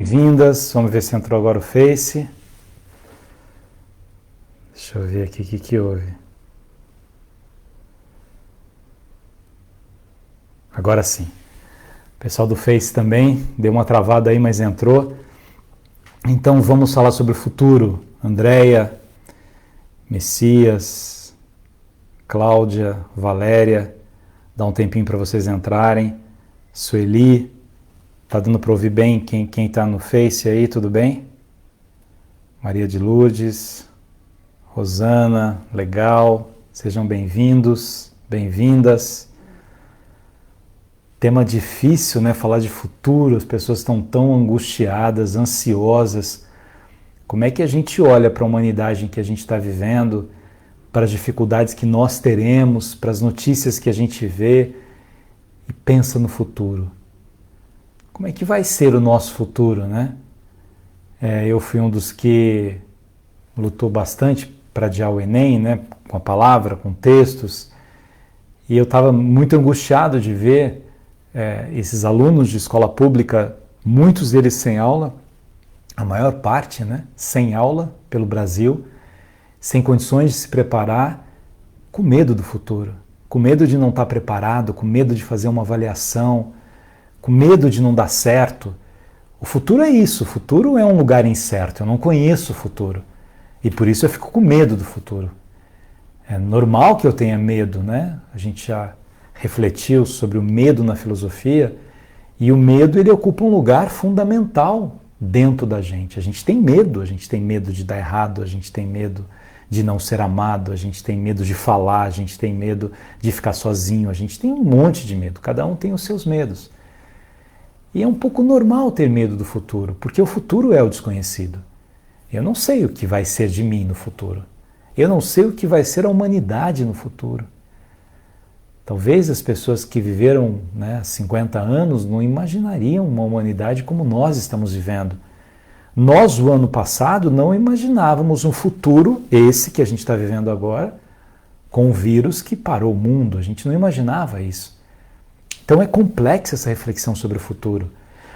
Bem-vindas, vamos ver se entrou agora o Face. Deixa eu ver aqui o que houve. Agora sim. O pessoal do Face também deu uma travada aí, mas entrou. Então vamos falar sobre o futuro. Andréia, Messias, Cláudia, Valéria, dá um tempinho para vocês entrarem. Sueli, tá dando para ouvir bem quem está no Face aí, tudo bem? Maria de Lourdes, Rosana, legal, sejam bem-vindos, bem-vindas. Tema difícil, né? Falar de futuro, as pessoas estão tão angustiadas, ansiosas. Como é que a gente olha para a humanidade em que a gente está vivendo, para as dificuldades que nós teremos, para as notícias que a gente vê e pensa no futuro? Como é que vai ser o nosso futuro, né? Eu fui um dos que lutou bastante para adiar o Enem, né? Com a palavra, com textos, e eu estava muito angustiado de ver esses alunos de escola pública, muitos deles sem aula, a maior parte, né? Sem aula pelo Brasil, sem condições de se preparar, com medo do futuro, com medo de não estar preparado, com medo de fazer uma avaliação, com medo de não dar certo. O futuro é isso, o futuro é um lugar incerto, eu não conheço o futuro. E por isso eu fico com medo do futuro. É normal que eu tenha medo, né? A gente já refletiu sobre o medo na filosofia, e o medo ele ocupa um lugar fundamental dentro da gente. A gente tem medo de dar errado, a gente tem medo de não ser amado, a gente tem medo de falar, a gente tem medo de ficar sozinho, a gente tem um monte de medo, cada um tem os seus medos. E é um pouco normal ter medo do futuro, porque o futuro é o desconhecido. Eu não sei o que vai ser de mim no futuro. Eu não sei o que vai ser a humanidade no futuro. Talvez as pessoas que viveram 50 anos não imaginariam uma humanidade como nós estamos vivendo. Nós, o ano passado, não imaginávamos um futuro, esse que a gente está vivendo agora, com um vírus que parou o mundo. A gente não imaginava isso. Então é complexa essa reflexão sobre o futuro.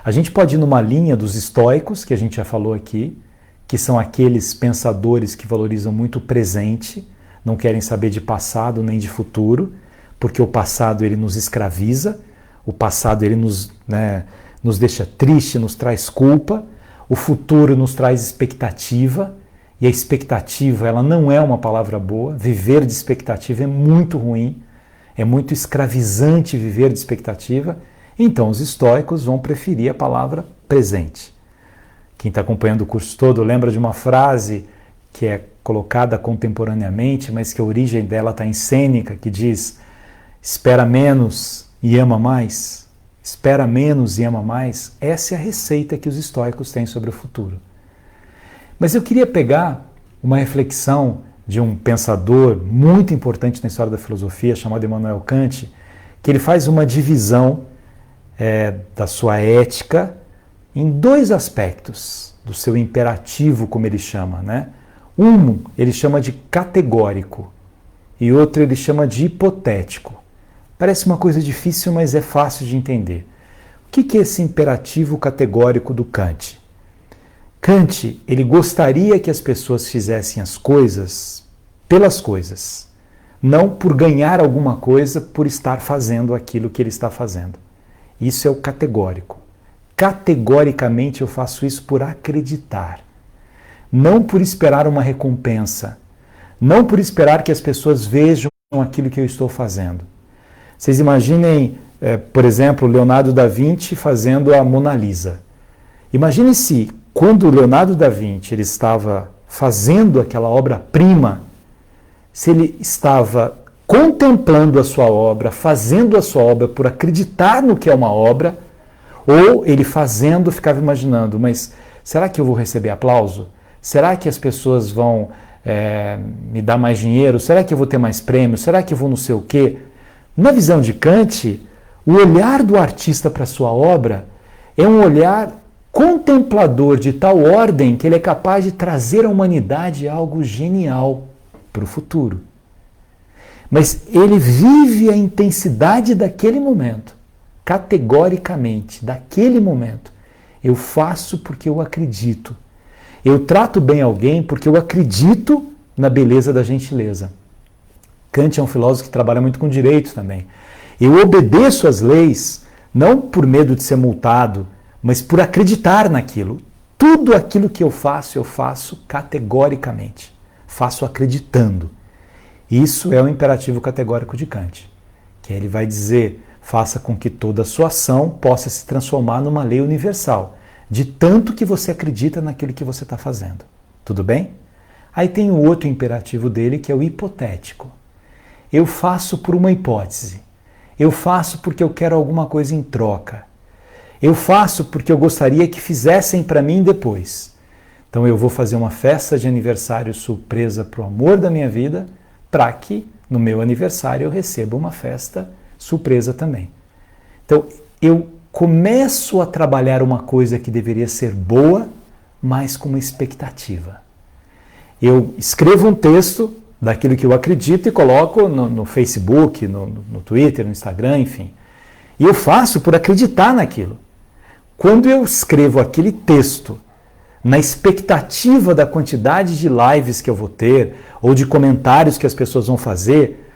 A gente pode ir numa linha dos estoicos, que a gente já falou aqui, que são aqueles pensadores que valorizam muito o presente, não querem saber de passado nem de futuro, porque o passado ele nos escraviza, o passado ele nos deixa triste, nos traz culpa, o futuro nos traz expectativa, e a expectativa ela não é uma palavra boa, viver de expectativa é muito ruim, é muito escravizante viver de expectativa, então os estoicos vão preferir a palavra presente. Quem está acompanhando o curso todo lembra de uma frase que é colocada contemporaneamente, mas que a origem dela está em Sêneca, que diz: espera menos e ama mais. Espera menos e ama mais. Essa é a receita que os estoicos têm sobre o futuro. Mas eu queria pegar uma reflexão de um pensador muito importante na história da filosofia, chamado Immanuel Kant, que ele faz uma divisão da sua ética em dois aspectos do seu imperativo, como ele chama, né? Um ele chama de categórico e outro ele chama de hipotético. Parece uma coisa difícil, mas é fácil de entender. O que é esse imperativo categórico do Kant? Kant, ele gostaria que as pessoas fizessem as coisas pelas coisas, não por ganhar alguma coisa por estar fazendo aquilo que ele está fazendo. Isso é o categórico. Categoricamente eu faço isso por acreditar, não por esperar uma recompensa, não por esperar que as pessoas vejam aquilo que eu estou fazendo. Vocês imaginem, por exemplo, Leonardo da Vinci fazendo a Mona Lisa. Imagine se, quando Leonardo da Vinci ele estava fazendo aquela obra-prima, se ele estava contemplando a sua obra, fazendo a sua obra por acreditar no que é uma obra, ou ele fazendo ficava imaginando, mas será que eu vou receber aplauso? Será que as pessoas vão me dar mais dinheiro? Será que eu vou ter mais prêmios? Será que eu vou não sei o quê? Na visão de Kant, o olhar do artista para a sua obra é um olhar contemplador de tal ordem que ele é capaz de trazer à humanidade algo genial para o futuro. Mas ele vive a intensidade daquele momento, categoricamente, daquele momento. Eu faço porque eu acredito. Eu trato bem alguém porque eu acredito na beleza da gentileza. Kant é um filósofo que trabalha muito com direito também. Eu obedeço às leis não por medo de ser multado, mas por acreditar naquilo. Tudo aquilo que eu faço categoricamente. Faço acreditando. Isso é o imperativo categórico de Kant, que ele vai dizer, faça com que toda a sua ação possa se transformar numa lei universal, de tanto que você acredita naquilo que você está fazendo. Tudo bem? Aí tem o outro imperativo dele, que é o hipotético. Eu faço por uma hipótese. Eu faço porque eu quero alguma coisa em troca. Eu faço porque eu gostaria que fizessem para mim depois. Então eu vou fazer uma festa de aniversário surpresa para o amor da minha vida, para que no meu aniversário eu receba uma festa surpresa também. Então eu começo a trabalhar uma coisa que deveria ser boa, mas com uma expectativa. Eu escrevo um texto daquilo que eu acredito e coloco no Facebook, no Twitter, no Instagram, enfim. E eu faço por acreditar naquilo. Quando eu escrevo aquele texto na expectativa da quantidade de lives que eu vou ter ou de comentários que as pessoas vão fazer,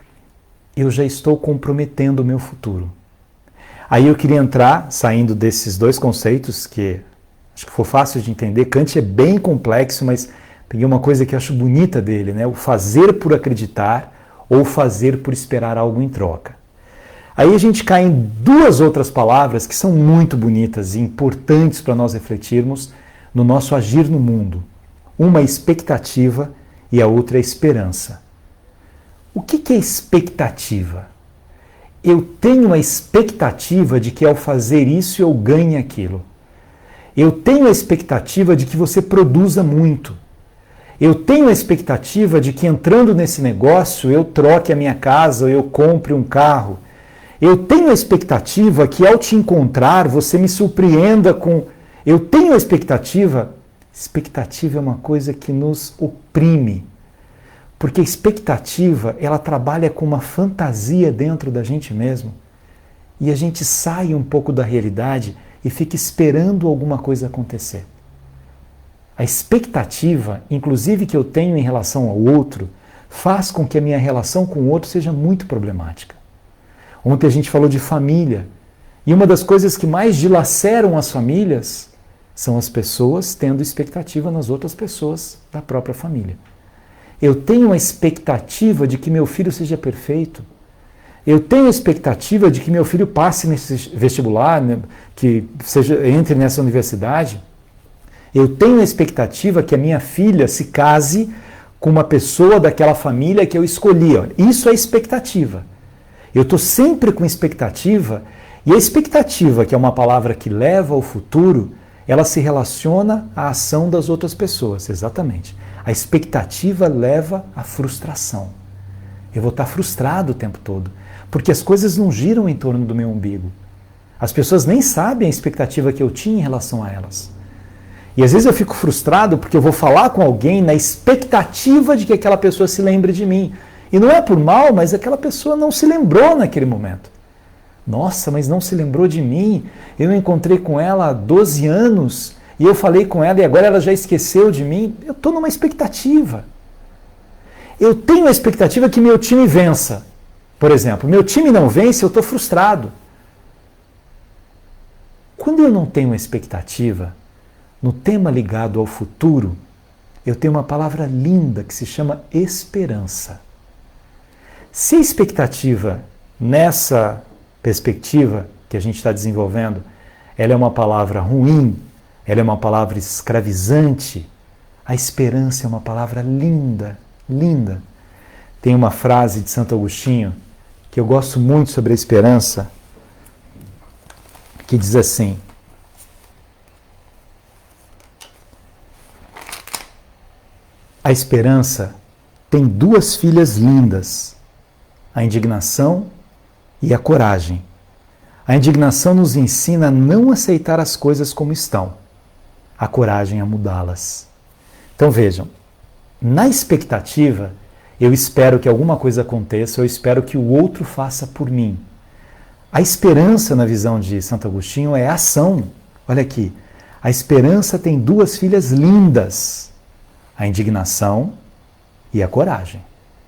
eu já estou comprometendo o meu futuro. Aí eu queria entrar, saindo desses dois conceitos, que acho que foi fácil de entender. Kant é bem complexo, mas peguei uma coisa que eu acho bonita dele, né? O fazer por acreditar ou fazer por esperar algo em troca. Aí a gente cai em duas outras palavras que são muito bonitas e importantes para nós refletirmos no nosso agir no mundo. Uma é expectativa e a outra é esperança. O que é expectativa? Eu tenho a expectativa de que ao fazer isso eu ganhe aquilo. Eu tenho a expectativa de que você produza muito. Eu tenho a expectativa de que entrando nesse negócio eu troque a minha casa ou eu compre um carro. Eu tenho a expectativa que ao te encontrar você me surpreenda com... Eu tenho a expectativa... Expectativa é uma coisa que nos oprime. Porque a expectativa, ela trabalha com uma fantasia dentro da gente mesmo. E a gente sai um pouco da realidade e fica esperando alguma coisa acontecer. A expectativa, inclusive que eu tenho em relação ao outro, faz com que a minha relação com o outro seja muito problemática. Ontem a gente falou de família. E uma das coisas que mais dilaceram as famílias são as pessoas tendo expectativa nas outras pessoas da própria família. Eu tenho a expectativa de que meu filho seja perfeito. Eu tenho a expectativa de que meu filho passe nesse vestibular, né, que entre nessa universidade. Eu tenho a expectativa que a minha filha se case com uma pessoa daquela família que eu escolhi. Olha, isso é expectativa. Eu estou sempre com expectativa, e a expectativa, que é uma palavra que leva ao futuro, ela se relaciona à ação das outras pessoas, exatamente. A expectativa leva à frustração. Eu vou estar frustrado o tempo todo, porque as coisas não giram em torno do meu umbigo. As pessoas nem sabem a expectativa que eu tinha em relação a elas. E às vezes eu fico frustrado porque eu vou falar com alguém na expectativa de que aquela pessoa se lembre de mim. E não é por mal, mas aquela pessoa não se lembrou naquele momento. Nossa, mas não se lembrou de mim. Eu encontrei com ela há 12 anos e eu falei com ela e agora ela já esqueceu de mim. Eu estou numa expectativa. Eu tenho a expectativa que meu time vença. Por exemplo, meu time não vence, eu estou frustrado. Quando eu não tenho uma expectativa, no tema ligado ao futuro, eu tenho uma palavra linda que se chama esperança. Se a expectativa nessa perspectiva que a gente está desenvolvendo, ela é uma palavra ruim, ela é uma palavra escravizante, a esperança é uma palavra linda, linda. Tem uma frase de Santo Agostinho que eu gosto muito sobre a esperança, que diz assim: a esperança tem duas filhas lindas, a indignação e a coragem. A indignação nos ensina a não aceitar as coisas como estão, a coragem a mudá-las. Então vejam, na expectativa, eu espero que alguma coisa aconteça, eu espero que o outro faça por mim. A esperança, na visão de Santo Agostinho, é ação. Olha aqui, A esperança tem duas filhas lindas, a indignação e a coragem.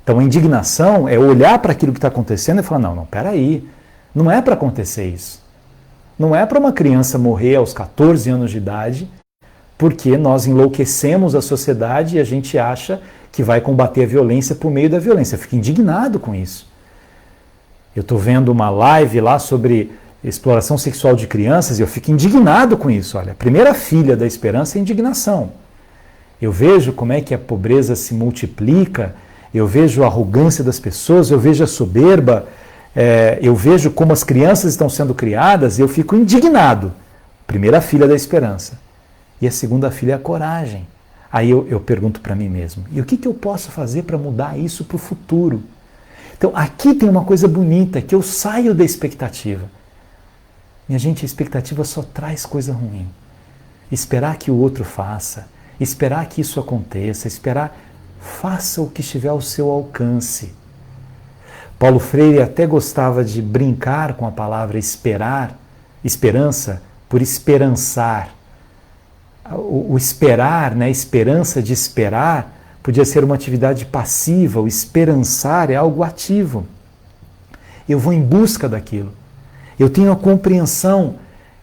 Então a indignação é olhar para aquilo que está acontecendo e falar, não, peraí, não é para acontecer isso. Não é para uma criança morrer aos 14 anos de idade, porque nós enlouquecemos a sociedade e a gente acha que vai combater a violência por meio da violência. Eu fico indignado com isso. Eu estou vendo uma live lá sobre exploração sexual de crianças e eu fico indignado com isso. Olha, a primeira filha da esperança é a indignação. Eu vejo como é que a pobreza se multiplica, eu vejo a arrogância das pessoas, eu vejo a soberba, eu vejo como as crianças estão sendo criadas e eu fico indignado. Primeira filha da esperança. E a segunda filha é a coragem. Aí eu pergunto para mim mesmo, e o que eu posso fazer para mudar isso para o futuro? Então aqui tem uma coisa bonita, que eu saio da expectativa. Minha gente, a expectativa só traz coisa ruim. Esperar que o outro faça, esperar que isso aconteça, faça o que estiver ao seu alcance. Paulo Freire até gostava de brincar com a palavra esperança, por esperançar. O esperar, né, a esperança de esperar, podia ser uma atividade passiva, o esperançar é algo ativo. Eu vou em busca daquilo. Eu tenho a compreensão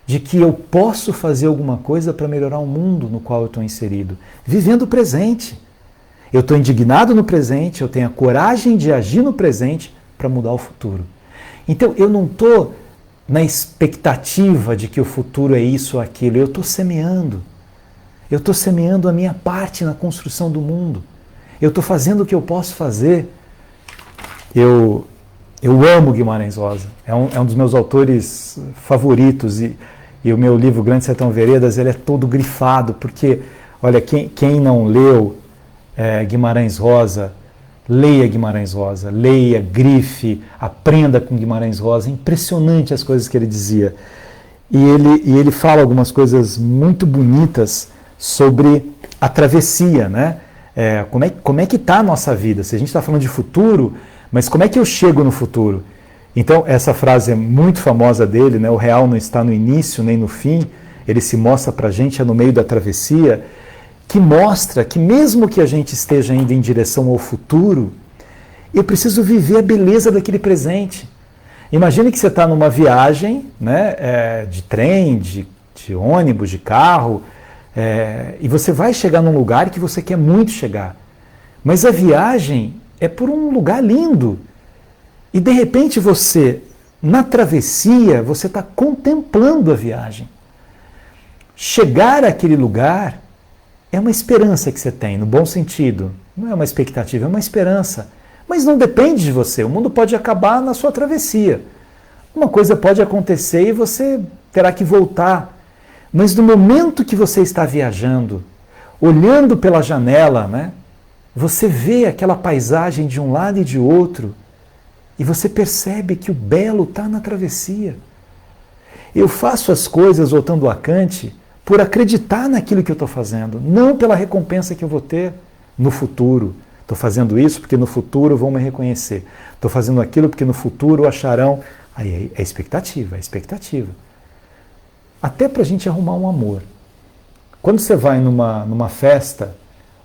de que eu posso fazer alguma coisa para melhorar o mundo no qual eu estou inserido, vivendo o presente. Eu estou indignado no presente, eu tenho a coragem de agir no presente para mudar o futuro. Então eu não estou na expectativa de que o futuro é isso ou aquilo, eu estou semeando. Eu estou semeando a minha parte na construção do mundo. Eu estou fazendo o que eu posso fazer. Eu amo Guimarães Rosa. É um dos meus autores favoritos. E o meu livro Grande Sertão Veredas, ele é todo grifado, porque, olha, quem não leu Guimarães Rosa, leia Guimarães Rosa, leia, grife, aprenda com Guimarães Rosa. É impressionante as coisas que ele dizia. E ele fala algumas coisas muito bonitas sobre a travessia, né? Como é que está a nossa vida? Se a gente está falando de futuro, mas como é que eu chego no futuro? Então, essa frase é muito famosa dele, né? O real não está no início nem no fim, ele se mostra para a gente no meio da travessia, que mostra que mesmo que a gente esteja indo em direção ao futuro, eu preciso viver a beleza daquele presente. Imagine que você está numa viagem, né? De trem, de ônibus, de carro, e você vai chegar num lugar que você quer muito chegar. Mas a viagem é por um lugar lindo. E de repente você, na travessia, você está contemplando a viagem. Chegar àquele lugar é uma esperança que você tem, no bom sentido. Não é uma expectativa, é uma esperança. Mas não depende de você. O mundo pode acabar na sua travessia. Uma coisa pode acontecer e você terá que voltar. Mas no momento que você está viajando, olhando pela janela, né, você vê aquela paisagem de um lado e de outro e você percebe que o belo está na travessia. Eu faço as coisas, voltando a Kant, por acreditar naquilo que eu estou fazendo, não pela recompensa que eu vou ter no futuro. Estou fazendo isso porque no futuro vão me reconhecer. Estou fazendo aquilo porque no futuro acharão... Aí é expectativa, é expectativa. Até para a gente arrumar um amor. Quando você vai numa festa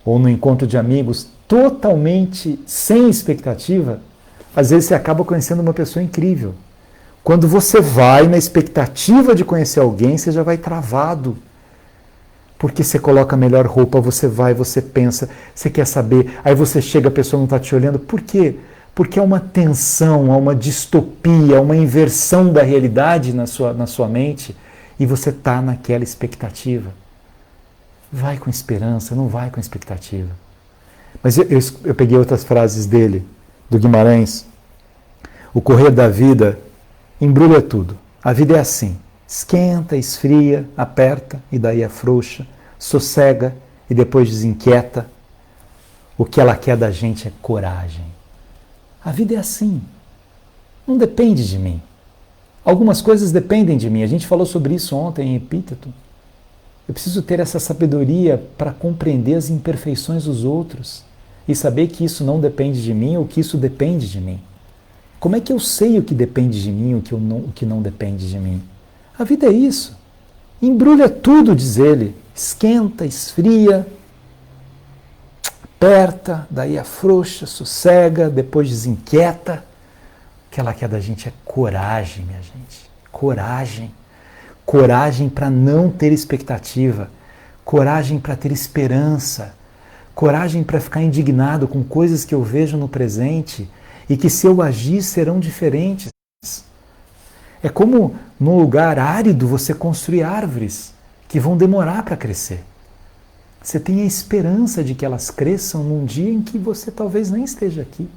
ou num encontro de amigos totalmente sem expectativa, às vezes você acaba conhecendo uma pessoa incrível. Quando você vai na expectativa de conhecer alguém, você já vai travado. Porque você coloca a melhor roupa, você vai, você pensa, você quer saber, aí você chega, a pessoa não está te olhando. Por quê? Porque há uma tensão, há uma distopia, uma inversão da realidade na sua mente, e você está naquela expectativa. Vai com esperança, não vai com expectativa. Mas eu peguei outras frases dele, do Guimarães. O correr da vida embrulha tudo. A vida é assim. Esquenta, esfria, aperta e daí afrouxa, sossega e depois desinquieta. O que ela quer da gente é coragem. A vida é assim. Não depende de mim. Algumas coisas dependem de mim. A gente falou sobre isso ontem em Epíteto. Eu preciso ter essa sabedoria para compreender as imperfeições dos outros e saber que isso não depende de mim ou que isso depende de mim. Como é que eu sei o que depende de mim e o que não depende de mim? A vida é isso. Embrulha tudo, diz ele. Esquenta, esfria, aperta, daí afrouxa, sossega, depois desinquieta. O que ela quer da gente é coragem, minha gente. Coragem. Coragem para não ter expectativa. Coragem para ter esperança. Coragem para ficar indignado com coisas que eu vejo no presente e que, se eu agir, serão diferentes. É como num lugar árido você construir árvores que vão demorar para crescer. Você tem a esperança de que elas cresçam num dia em que você talvez nem esteja aqui.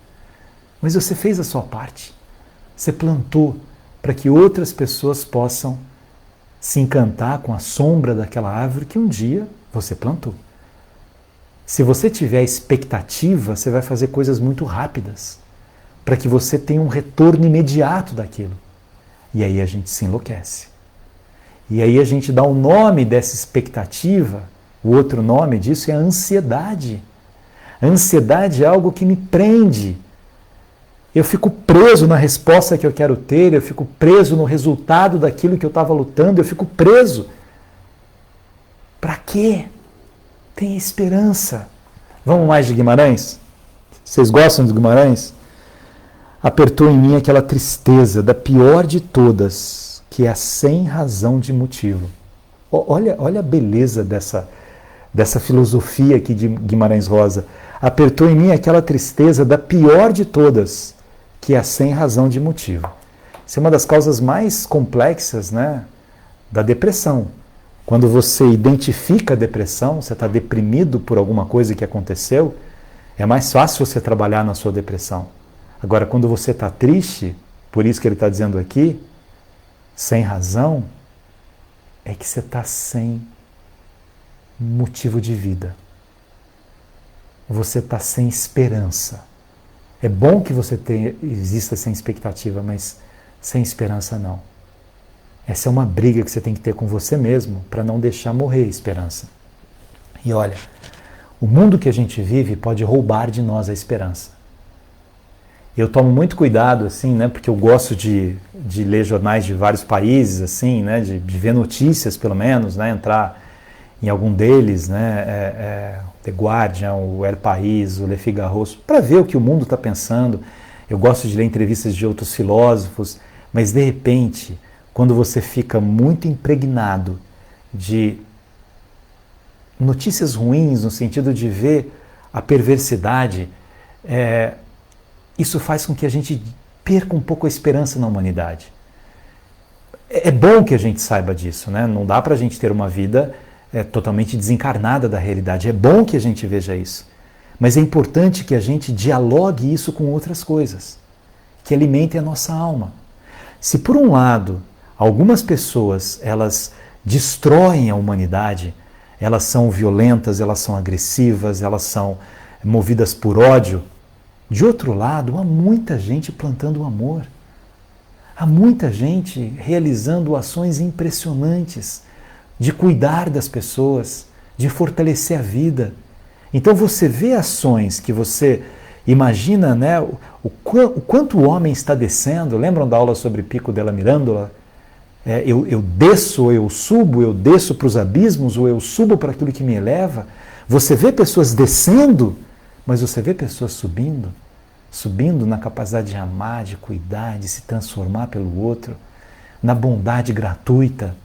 Mas você fez a sua parte. Você plantou para que outras pessoas possam se encantar com a sombra daquela árvore que um dia você plantou. Se você tiver expectativa, você vai fazer coisas muito rápidas para que você tenha um retorno imediato daquilo. E aí a gente se enlouquece. E aí a gente dá o nome dessa expectativa, o outro nome disso é a ansiedade. A ansiedade é algo que me prende. Eu fico preso na resposta que eu quero ter, eu fico preso no resultado daquilo que eu estava lutando, eu fico preso. Para quê? Tenha esperança. Vamos mais de Guimarães? Vocês gostam de Guimarães? Apertou em mim aquela tristeza da pior de todas, que é a sem razão de motivo. Olha a beleza dessa filosofia aqui de Guimarães Rosa. Apertou em mim aquela tristeza da pior de todas, que é a sem razão de motivo. Isso é uma das causas mais complexas, né, da depressão. Quando você identifica a depressão, você está deprimido por alguma coisa que aconteceu, é mais fácil você trabalhar na sua depressão. Agora, quando você está triste, por isso que ele está dizendo aqui, sem razão, é que você está sem motivo de vida. Você está sem esperança. É bom que você exista sem expectativa, mas sem esperança não. Essa é uma briga que você tem que ter com você mesmo para não deixar morrer a esperança. E olha, o mundo que a gente vive pode roubar de nós a esperança. Eu tomo muito cuidado, assim, né, porque eu gosto de ler jornais de vários países, assim, né, de ver notícias, pelo menos, né, entrar em algum deles, né, The Guardian, o El País, o Le Figaro, para ver o que o mundo está pensando. Eu gosto de ler entrevistas de outros filósofos, mas, de repente, quando você fica muito impregnado de notícias ruins, no sentido de ver a perversidade, isso faz com que a gente perca um pouco a esperança na humanidade. É bom que a gente saiba disso, né? Não dá para a gente ter uma vida totalmente desencarnada da realidade. É bom que a gente veja isso. Mas é importante que a gente dialogue isso com outras coisas, que alimentem a nossa alma. Se por um lado, algumas pessoas, elas destroem a humanidade, elas são violentas, elas são agressivas, elas são movidas por ódio, de outro lado, há muita gente plantando o amor. Há muita gente realizando ações impressionantes de cuidar das pessoas, de fortalecer a vida. Então você vê ações que você imagina, né, o quanto o homem está descendo. Lembram da aula sobre Pico della Mirandola? Eu desço, eu subo, eu desço para os abismos, ou eu subo para aquilo que me eleva. Você vê pessoas descendo, mas você vê pessoas subindo na capacidade de amar, de cuidar, de se transformar pelo outro, na bondade gratuita.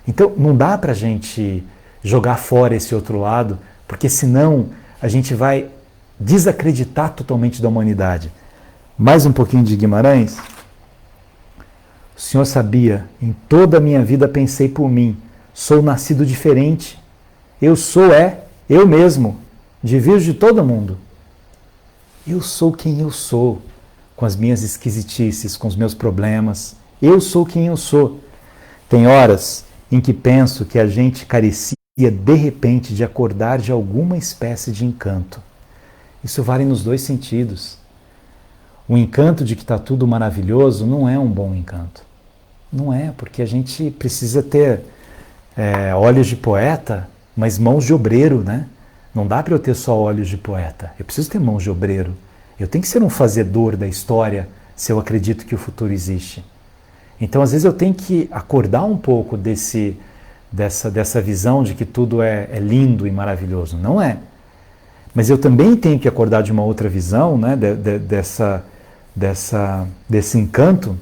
Então, não dá para a gente jogar fora esse outro lado, porque senão a gente vai desacreditar totalmente da humanidade. Mais um pouquinho de Guimarães. O Senhor sabia, em toda a minha vida pensei por mim, sou nascido diferente. Eu sou, eu mesmo, divirjo de todo mundo. Eu sou quem eu sou, com as minhas esquisitices, com os meus problemas. Eu sou quem eu sou. Tem horas em que penso que a gente carecia, de repente, de acordar de alguma espécie de encanto. Isso vale nos dois sentidos. O encanto de que está tudo maravilhoso não é um bom encanto. Não é, porque a gente precisa ter olhos de poeta, mas mãos de obreiro, né? Não dá para eu ter só olhos de poeta. Eu preciso ter mãos de obreiro. Eu tenho que ser um fazedor da história se eu acredito que o futuro existe. Então, às vezes, eu tenho que acordar um pouco desse dessa visão de que tudo é lindo e maravilhoso. Não é. Mas eu também tenho que acordar de uma outra visão, né, desse encanto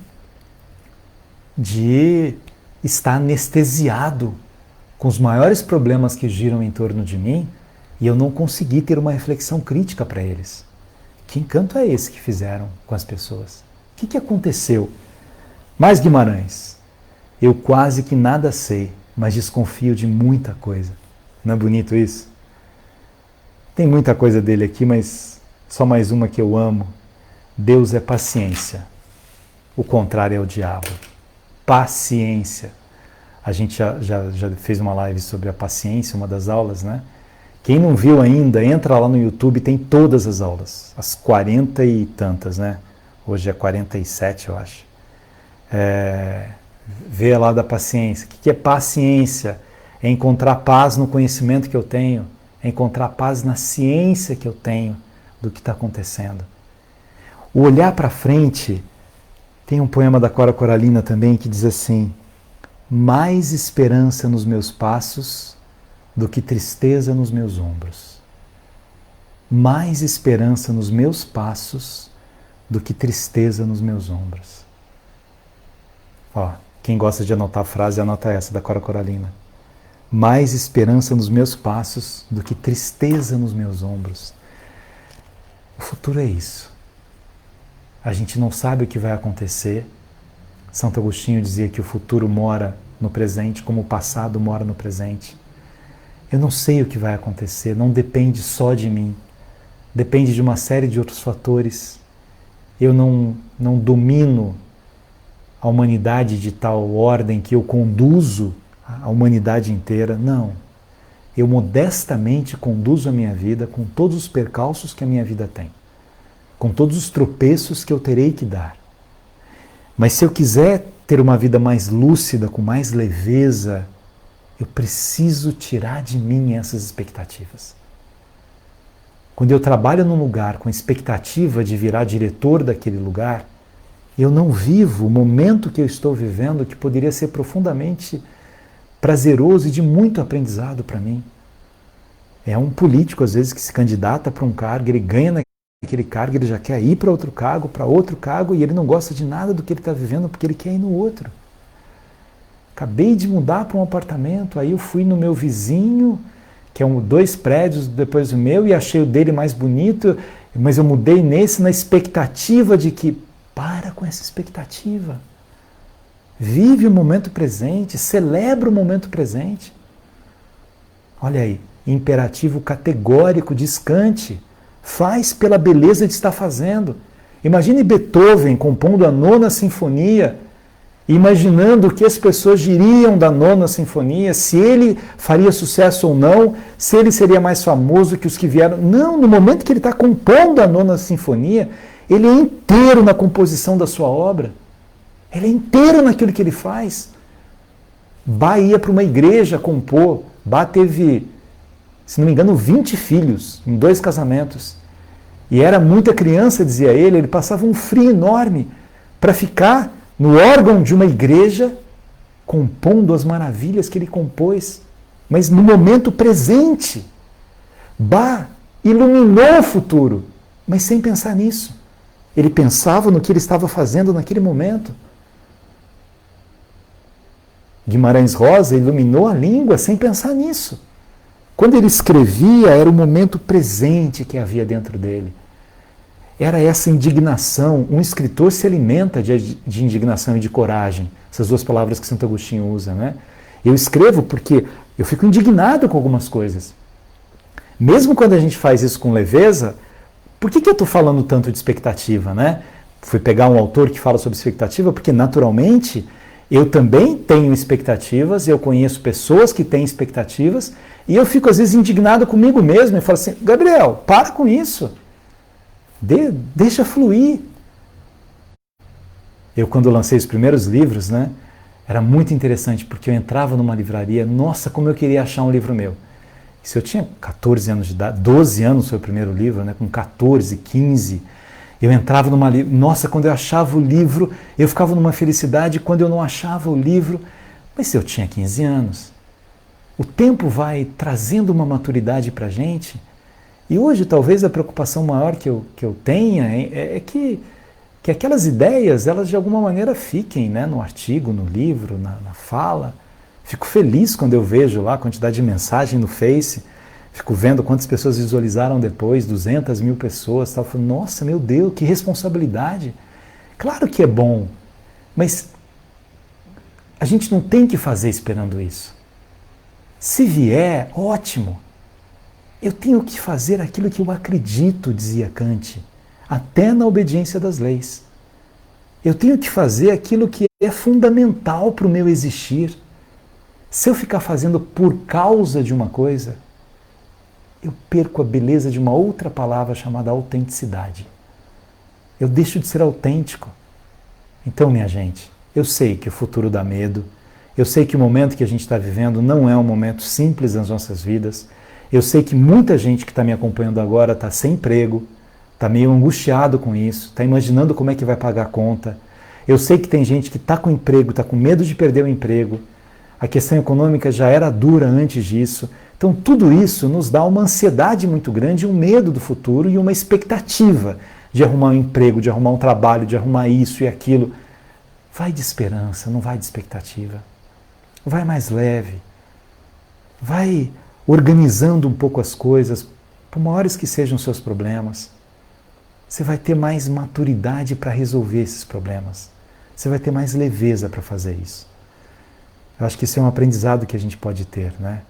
de estar anestesiado com os maiores problemas que giram em torno de mim e eu não consegui ter uma reflexão crítica para eles. Que encanto é esse que fizeram com as pessoas? O que aconteceu? Mas Guimarães, eu quase que nada sei, mas desconfio de muita coisa. Não é bonito isso? Tem muita coisa dele aqui, mas só mais uma que eu amo. Deus é paciência. O contrário é o diabo. Paciência. A gente já fez uma live sobre a paciência, uma das aulas, né? Quem não viu ainda, entra lá no YouTube, tem todas as aulas. As 40 e tantas, né? Hoje é 47, eu acho. Vê lá da paciência. O que é paciência? É encontrar paz no conhecimento que eu tenho. É encontrar paz na ciência que eu tenho do que está acontecendo. O olhar para frente, tem um poema da Cora Coralina também que diz assim: mais esperança nos meus passos do que tristeza nos meus ombros. Mais esperança nos meus passos do que tristeza nos meus ombros. Ó, quem gosta de anotar a frase, anota essa, da Cora Coralina. Mais esperança nos meus passos do que tristeza nos meus ombros. O futuro é isso. A gente não sabe o que vai acontecer. Santo Agostinho dizia que o futuro mora no presente, como o passado mora no presente. Eu não sei o que vai acontecer, não depende só de mim. Depende de uma série de outros fatores. Eu não domino a humanidade de tal ordem que eu conduzo a humanidade inteira. Não. Eu modestamente conduzo a minha vida com todos os percalços que a minha vida tem. Com todos os tropeços que eu terei que dar. Mas se eu quiser ter uma vida mais lúcida, com mais leveza, eu preciso tirar de mim essas expectativas. Quando eu trabalho num lugar com expectativa de virar diretor daquele lugar, eu não vivo o momento que eu estou vivendo, que poderia ser profundamente prazeroso e de muito aprendizado para mim. É um político, às vezes, que se candidata para um cargo, ele ganha naquele cargo, ele já quer ir para outro cargo, e ele não gosta de nada do que ele está vivendo porque ele quer ir no outro. Acabei de mudar para um apartamento, aí eu fui no meu vizinho, que é 2 prédios depois do meu, e achei o dele mais bonito, mas eu mudei nesse na expectativa de que... Para com essa expectativa. Vive o momento presente, celebra o momento presente. Olha aí, imperativo categórico de Kant. Faz pela beleza de estar fazendo. Imagine Beethoven compondo a 9ª Sinfonia, imaginando o que as pessoas diriam da 9ª Sinfonia, se ele faria sucesso ou não, se ele seria mais famoso que os que vieram. Não, no momento que ele está compondo a 9ª Sinfonia, ele é inteiro na composição da sua obra. Ele é inteiro naquilo que ele faz. Bach ia para uma igreja compor. Bach teve, se não me engano, 20 filhos em 2 casamentos. E era muita criança, dizia ele passava um frio enorme para ficar no órgão de uma igreja compondo as maravilhas que ele compôs. Mas no momento presente. Bach iluminou o futuro, mas sem pensar nisso. Ele pensava no que ele estava fazendo naquele momento. Guimarães Rosa iluminou a língua sem pensar nisso. Quando ele escrevia, era o momento presente que havia dentro dele. Era essa indignação. Um escritor se alimenta de indignação e de coragem. Essas 2 palavras que Santo Agostinho usa, né? Eu escrevo porque eu fico indignado com algumas coisas. Mesmo quando a gente faz isso com leveza, por que eu estou falando tanto de expectativa, né? Fui pegar um autor que fala sobre expectativa, porque naturalmente eu também tenho expectativas, eu conheço pessoas que têm expectativas, e eu fico às vezes indignado comigo mesmo e falo assim: Gabriel, para com isso. Deixa fluir. Eu, quando lancei os primeiros livros, né, era muito interessante, porque eu entrava numa livraria, nossa, como eu queria achar um livro meu. Se eu tinha 14 anos de idade, 12 anos foi o primeiro livro, né, com 14, 15, eu entrava numa... Nossa, quando eu achava o livro, eu ficava numa felicidade, quando eu não achava o livro... Mas eu tinha 15 anos. O tempo vai trazendo uma maturidade para a gente. E hoje talvez a preocupação maior que eu tenha é que aquelas ideias, elas de alguma maneira fiquem, né, no artigo, no livro, na fala. Fico feliz quando eu vejo lá a quantidade de mensagem no Face, fico vendo quantas pessoas visualizaram depois, 200 mil pessoas, tal. Falo, nossa, meu Deus, que responsabilidade. Claro que é bom, mas a gente não tem que fazer esperando isso. Se vier, ótimo. Eu tenho que fazer aquilo que eu acredito, dizia Kant, até na obediência das leis. Eu tenho que fazer aquilo que é fundamental para o meu existir. Se eu ficar fazendo por causa de uma coisa, eu perco a beleza de uma outra palavra chamada autenticidade. Eu deixo de ser autêntico. Então, minha gente, eu sei que o futuro dá medo, eu sei que o momento que a gente está vivendo não é um momento simples nas nossas vidas, eu sei que muita gente que está me acompanhando agora está sem emprego, está meio angustiado com isso, está imaginando como é que vai pagar a conta. Eu sei que tem gente que está com emprego, está com medo de perder o emprego. A questão econômica já era dura antes disso. Então tudo isso nos dá uma ansiedade muito grande, um medo do futuro e uma expectativa de arrumar um emprego, de arrumar um trabalho, de arrumar isso e aquilo. Vai de esperança, não vai de expectativa. Vai mais leve. Vai organizando um pouco as coisas, por maiores que sejam os seus problemas. Você vai ter mais maturidade para resolver esses problemas. Você vai ter mais leveza para fazer isso. Eu acho que isso é um aprendizado que a gente pode ter, né?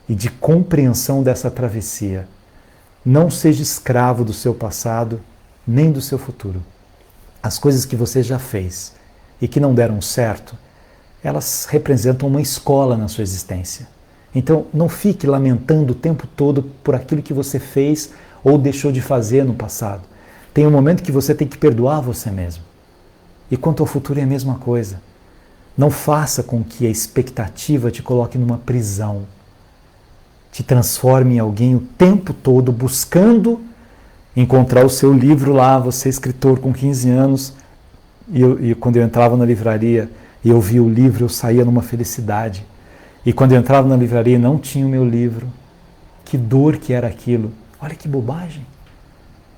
E de compreensão dessa travessia. Não seja escravo do seu passado, nem do seu futuro. As coisas que você já fez e que não deram certo, elas representam uma escola na sua existência. Então, não fique lamentando o tempo todo por aquilo que você fez ou deixou de fazer no passado. Tem um momento que você tem que perdoar você mesmo. E quanto ao futuro é a mesma coisa. Não faça com que a expectativa te coloque numa prisão. Te transforme em alguém o tempo todo buscando encontrar o seu livro lá, você escritor com 15 anos, e quando eu entrava na livraria e eu via o livro, eu saía numa felicidade. E quando eu entrava na livraria e não tinha o meu livro, que dor que era aquilo. Olha que bobagem.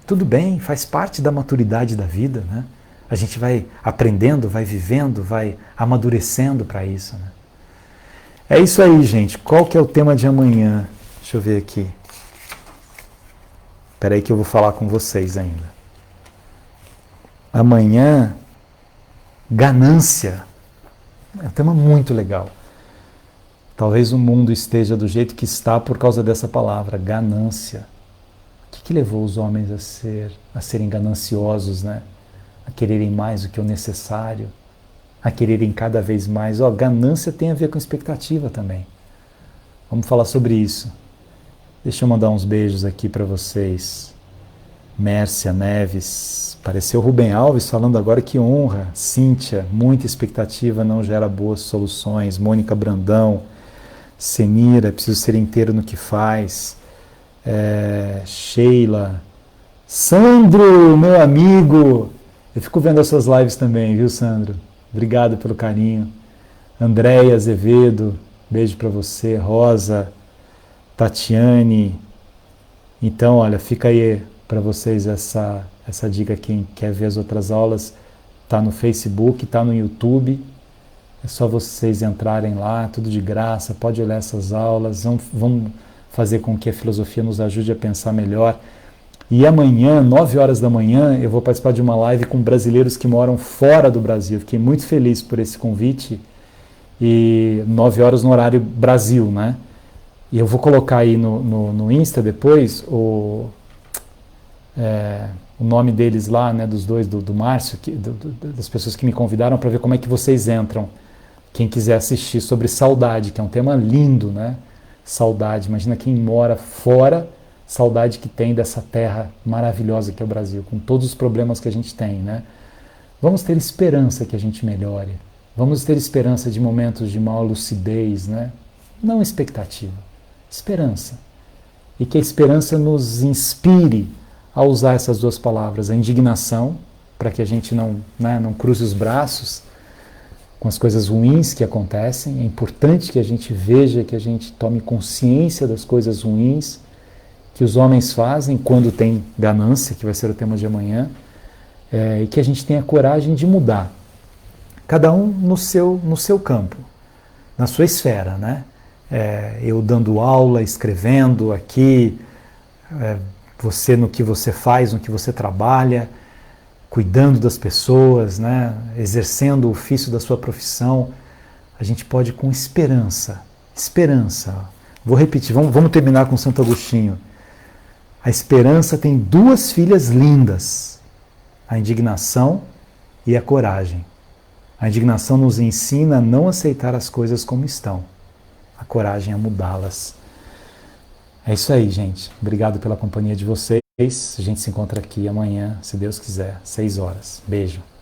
Tudo bem, faz parte da maturidade da vida, né? A gente vai aprendendo, vai vivendo, vai amadurecendo para isso, né? É isso aí, gente. Qual que é o tema de amanhã? Deixa eu ver aqui. Espera aí que eu vou falar com vocês ainda. Amanhã, ganância. É um tema muito legal. Talvez o mundo esteja do jeito que está por causa dessa palavra, ganância. O que levou os homens a serem gananciosos, né? A quererem mais do que o necessário, a quererem cada vez mais. Ganância tem a ver com expectativa também. Vamos falar sobre isso. Deixa eu mandar uns beijos aqui para vocês. Mércia Neves, apareceu Rubem Alves falando agora, que honra. Cíntia, muita expectativa não gera boas soluções. Mônica Brandão, Semira, preciso ser inteiro no que faz. Sheila, Sandro, meu amigo, eu fico vendo essas lives também, viu, Sandro? Obrigado pelo carinho. Andréia Azevedo, beijo para você. Rosa, Tatiane. Então, olha, fica aí para vocês essa dica. Quem quer ver as outras aulas, tá no Facebook, tá no YouTube. É só vocês entrarem lá, tudo de graça, pode olhar essas aulas, vamos fazer com que a filosofia nos ajude a pensar melhor. E amanhã, 9 horas da manhã, eu vou participar de uma live com brasileiros que moram fora do Brasil. Fiquei muito feliz por esse convite. E 9 horas no horário Brasil, né? E eu vou colocar aí no Insta depois o nome deles lá, né, dos dois, do Márcio, das pessoas que me convidaram, para ver como é que vocês entram. Quem quiser assistir sobre saudade, que é um tema lindo, né? Saudade, imagina quem mora fora, saudade que tem dessa terra maravilhosa que é o Brasil, com todos os problemas que a gente tem, né? Vamos ter esperança que a gente melhore, vamos ter esperança de momentos de maior lucidez, né? Não expectativa, esperança. E que a esperança nos inspire a usar essas duas palavras, a indignação, para que a gente não cruze os braços com as coisas ruins que acontecem. É importante que a gente veja, que a gente tome consciência das coisas ruins que os homens fazem quando tem ganância, que vai ser o tema de amanhã, e que a gente tenha coragem de mudar. Cada um no seu campo, na sua esfera, né? Eu dando aula, escrevendo aqui, você no que você faz, no que você trabalha, cuidando das pessoas, né? Exercendo o ofício da sua profissão, a gente pode com esperança, vou repetir, vamos terminar com Santo Agostinho. A esperança tem duas filhas lindas, a indignação e a coragem. A indignação nos ensina a não aceitar as coisas como estão, a coragem a mudá-las. É isso aí, gente. Obrigado pela companhia de vocês. A gente se encontra aqui amanhã, se Deus quiser, 6 horas. Beijo.